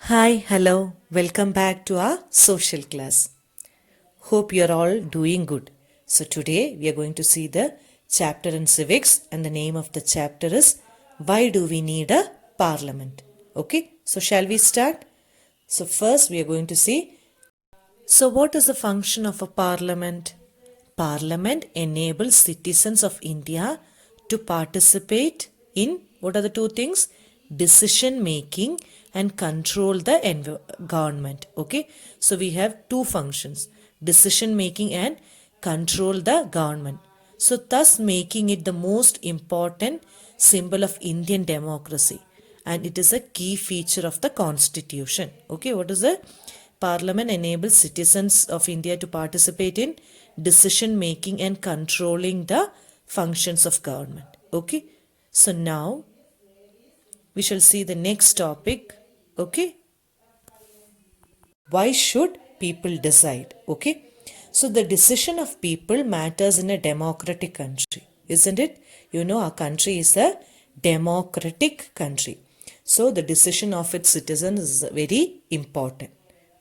Hi, hello, welcome back to our social class. Hope you're all doing good. So, today we are going to see the chapter in civics, and the name of the chapter is Why Do We Need a Parliament? Okay, so shall we start? So, first we are going to see, so what is the function of a parliament? Parliament enables citizens of India to participate in what are the two things? Decision making and control the government. Okay, so we have two functions, decision making and control the government. So, thus making it the most important symbol of Indian democracy, and it is a key feature of the constitution. Okay, what is the Parliament enables citizens of India to participate in decision making and controlling the functions of government. Okay, so now we shall see the next topic. Okay, why should people decide? Okay, so the decision of people matters in a democratic country, isn't it? You know, our country is a democratic country, so the decision of its citizens is very important.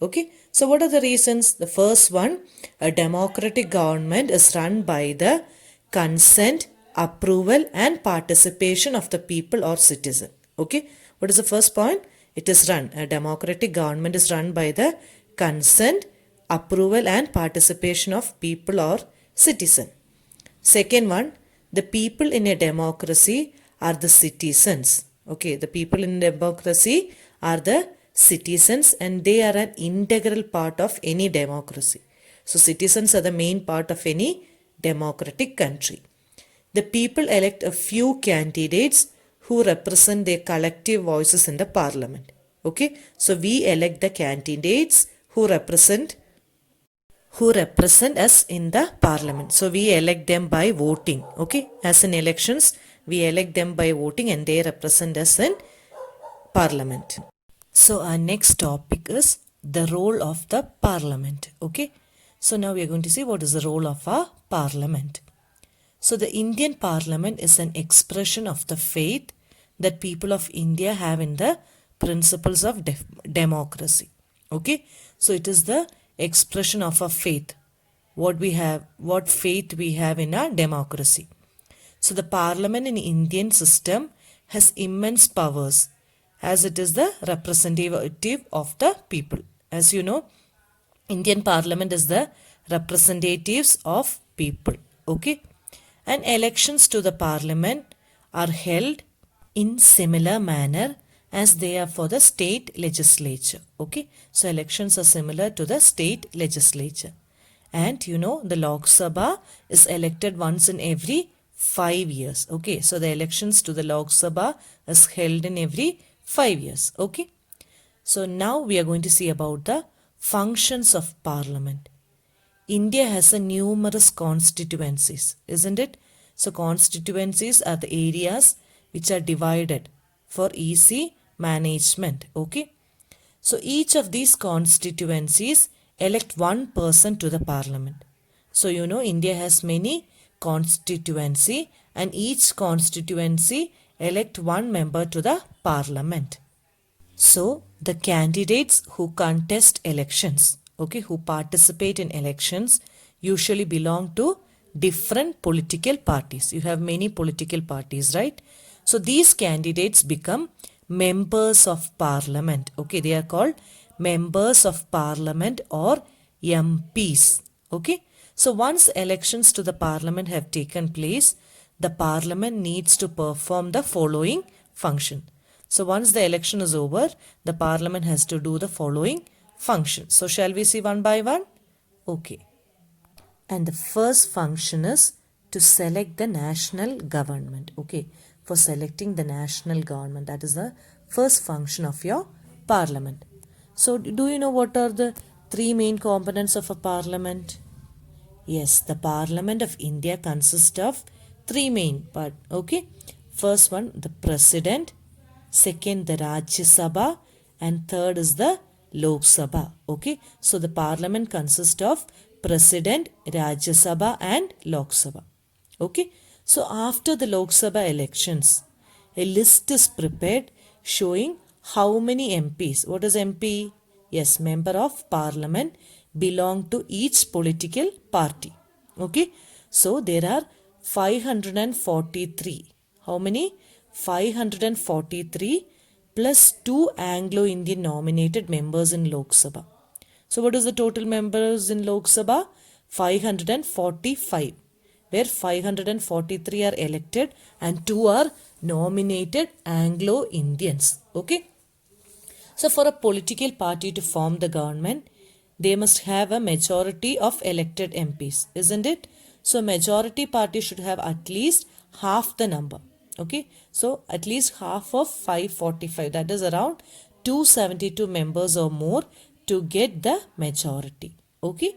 Okay, so what are the reasons? The first one, a democratic government is run by the consent, approval, and participation of the people or citizen. Okay, what is the first point? It is run, a democratic government is run by the consent, approval, and participation of people or citizen. Second one, the people in a democracy are the citizens. Okay, the people in democracy are the citizens, and they are an integral part of any democracy. So, citizens are the main part of any democratic country. The people elect a few candidates who represent their collective voices in the parliament. Okay, so we elect the candidates who represent us in the parliament. So we elect them by voting. Okay, as in elections, we elect them by voting and they represent us in parliament. So our next topic is the role of the parliament. Okay, so now we are going to see what is the role of our parliament. So the Indian parliament is an expression of the faith that people of India have in the principles of democracy. Okay, so it is the expression of a faith, what faith we have in our democracy. So the parliament in Indian system has immense powers, as it is the representative of the people. As you know, Indian parliament is the representatives of people. Okay, and elections to the parliament are held in similar manner as they are for the state legislature. Okay, so elections are similar to the state legislature. And you know, the Lok Sabha is elected once in every 5 years. Okay, so the elections to the Lok Sabha is held in every 5 years. Okay, so now we are going to see about the functions of parliament. India has a numerous constituencies, isn't it? So constituencies are the areas which are divided for easy management. Okay, so each of these constituencies elect one person to the parliament. So you know, India has many constituency, and each constituency elect one member to the parliament. So the candidates who contest elections, okay, who participate in elections, usually belong to different political parties. You have many political parties, right? So these candidates become members of parliament. Okay, they are called members of parliament or MPs. Okay, so once elections to the parliament have taken place, the parliament needs to perform the following function. So once the election is over, the parliament has to do the following function. So shall we see one by one? Okay. And the first function is to select the national government. Okay. For selecting the national government, that is the first function of your parliament. So do you know what are the three main components of a parliament? Yes, the Parliament of India consists of three main parts. Okay. First one, the President. Second, the Rajya Sabha. And third is the Lok Sabha. Okay. So the Parliament consists of President, Rajya Sabha and Lok Sabha. Okay. So after the Lok Sabha elections, a list is prepared showing how many MPs? What is MP? Yes, member of parliament belong to each political party. Okay. So there are 543. How many? 543 plus 2 Anglo-Indian nominated members in Lok Sabha. So what is the total members in Lok Sabha? 545, where 543 are elected and 2 are nominated Anglo-Indians. Okay. So for a political party to form the government, they must have a majority of elected MPs, isn't it? So majority party should have at least half the number. Okay. So at least half of 545, that is around 272 members or more to get the majority. Okay.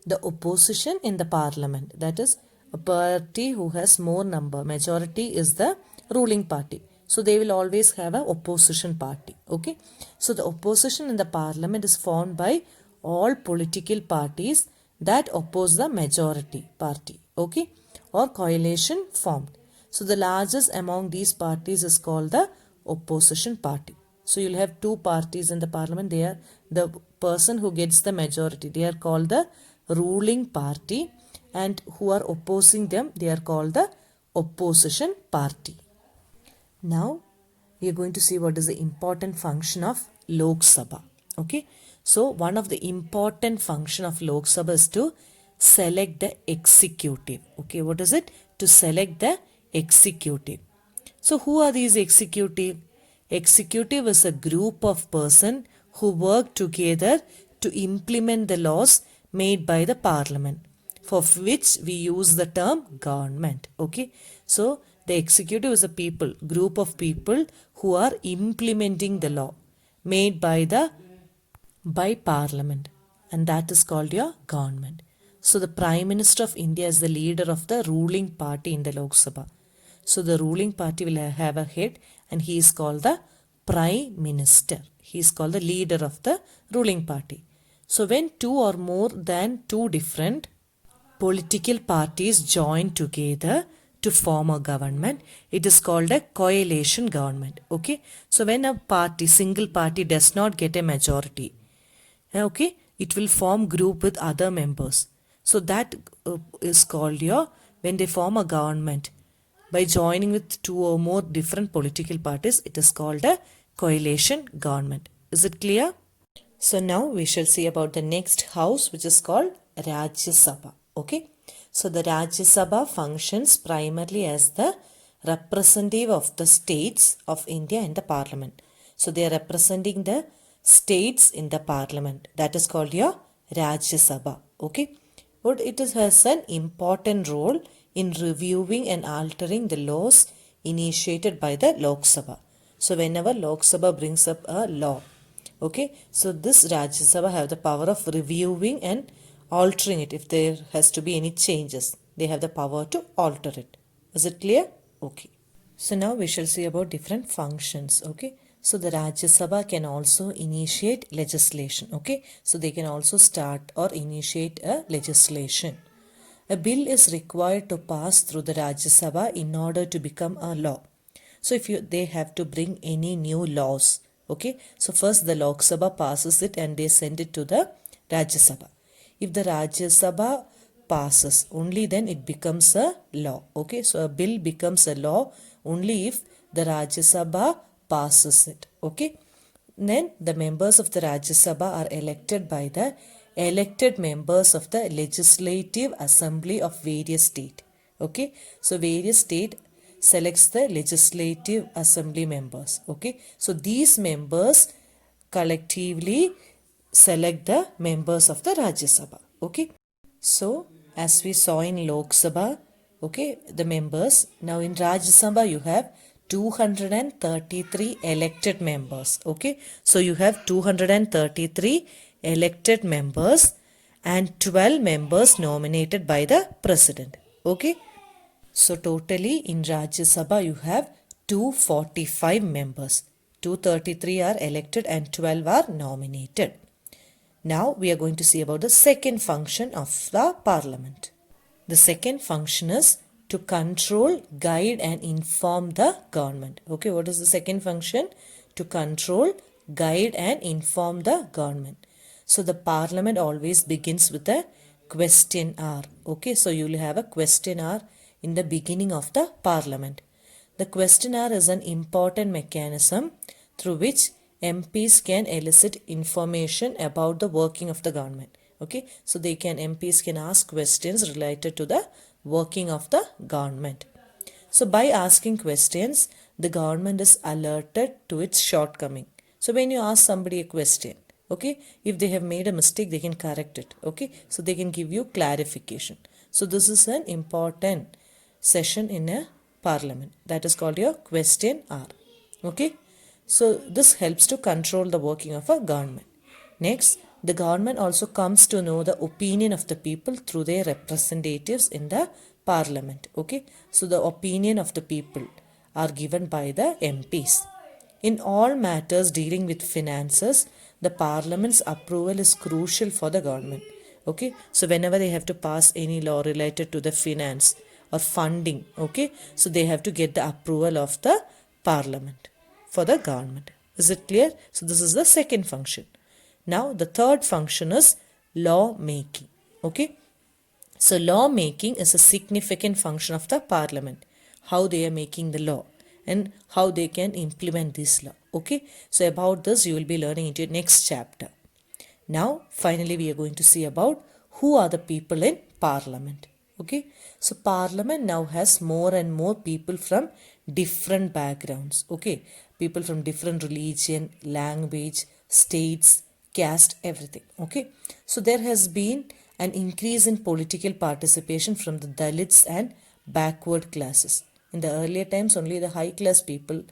The opposition in the parliament, that is a party who has more number, majority is the ruling party, so they will always have a opposition party. Okay, so the opposition in the parliament is formed by all political parties that oppose the majority party, okay, or coalition formed. So the largest among these parties is called the opposition party. So you'll have two parties in the parliament. They are the person who gets the majority, they are called the ruling party, and who are opposing them, they are called the opposition party. Now we are going to see what is the important function of Lok Sabha. Okay, so one of the important function of Lok Sabha is to select the executive. Okay, what is it? To select the executive. So who are these executive? Executive is a group of person who work together to implement the laws made by the parliament, for which we use the term government. Okay, so the executive is a group of people who are implementing the law made by parliament, and that is called your government. So the Prime Minister of India is the leader of the ruling party in the Lok Sabha. So the ruling party will have a head, and he is called the Prime Minister. He is called the leader of the ruling party. So when two or more than two different political parties join together to form a government, it is called a coalition government. Okay, so when a party, single party, does not get a majority, okay, it will form group with other members. So that is called your, when they form a government by joining with two or more different political parties, it is called a coalition government. Is it clear? So now we shall see about the next house, which is called Rajya Sabha. Okay, so the Rajya Sabha functions primarily as the representative of the states of India in the parliament. So they are representing the states in the parliament. That is called your Rajya Sabha. Okay, but it has an important role in reviewing and altering the laws initiated by the Lok Sabha. So whenever Lok Sabha brings up a law, okay, so this Rajya Sabha have the power of reviewing and altering it. If there has to be any changes, they have the power to alter it. Is it clear? Okay. So now we shall see about different functions. Okay. So the Rajya Sabha can also initiate legislation. Okay. So they can also start or initiate a legislation. A bill is required to pass through the Rajya Sabha in order to become a law. So if they have to bring any new laws, okay, so first the Lok Sabha passes it and they send it to the Rajya Sabha. If the Rajya Sabha passes, only then it becomes a law. Okay, so a bill becomes a law only if the Rajya Sabha passes it. Okay, then the members of the Rajya Sabha are elected by the elected members of the Legislative Assembly of various state. Okay, so various state selects the Legislative Assembly members. Okay, so these members collectively select the members of the Rajya Sabha. Okay, so as we saw in Lok Sabha, okay, the members. Now in Rajya Sabha you have 233 elected members. Okay, so you have 233 elected members and 12 members nominated by the president. Okay, so totally in Rajya Sabha you have 245 members. 233 are elected and 12 are nominated. Now we are going to see about the second function of the parliament. The second function is to control, guide and inform the government. Okay, what is the second function? to control, guide and inform the government. So the parliament always begins with a question hour. Okay, so you will have a question hour in the beginning of the parliament. The question hour is an important mechanism through which MPs can elicit information about the working of the government. Okay, so MPs can ask questions related to the working of the government. So by asking questions, the government is alerted to its shortcoming. So when you ask somebody a question, okay, if they have made a mistake, they can correct it. Okay, so they can give you clarification. So this is an important session in a parliament. That is called your question hour. Okay, so this helps to control the working of a government. Next, the government also comes to know the opinion of the people through their representatives in the parliament. Okay, so the opinion of the people are given by the MPs. In all matters dealing with finances, the parliament's approval is crucial for the government. Okay, so whenever they have to pass any law related to the finance or funding, okay, so they have to get the approval of the parliament for the government. Is it clear? So this is the second function. Now the third function is law making. Okay, so law making is a significant function of the parliament, how they are making the law and how they can implement this law. Okay, so about this you will be learning into your next chapter. Now finally we are going to see about who are the people in parliament. Okay, so parliament now has more and more people from different backgrounds. Okay, people from different religion, language, states, caste, everything. Okay, so there has been an increase in political participation from the Dalits and backward classes. In the earlier times, only the high class people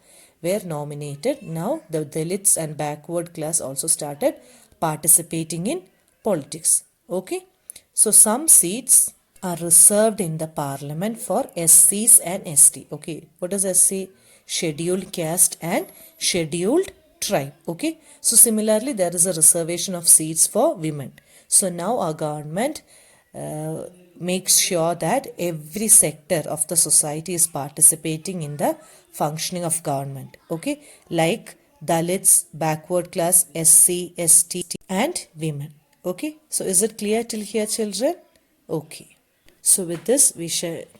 were nominated. Now the Dalits and backward class also started participating in politics. Okay, so some seats are reserved in the parliament for SCs and ST. Okay, what is SC? Scheduled caste and scheduled tribe. Okay, so similarly there is a reservation of seats for women. So now our government makes sure that every sector of the society is participating in the functioning of government. Okay, like Dalits, backward class, SC, ST and women. Okay, so is it clear till here, children? Okay, so with this we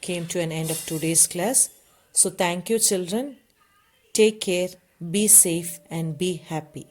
came to an end of today's class. So thank you, children. Take care, be safe and be happy.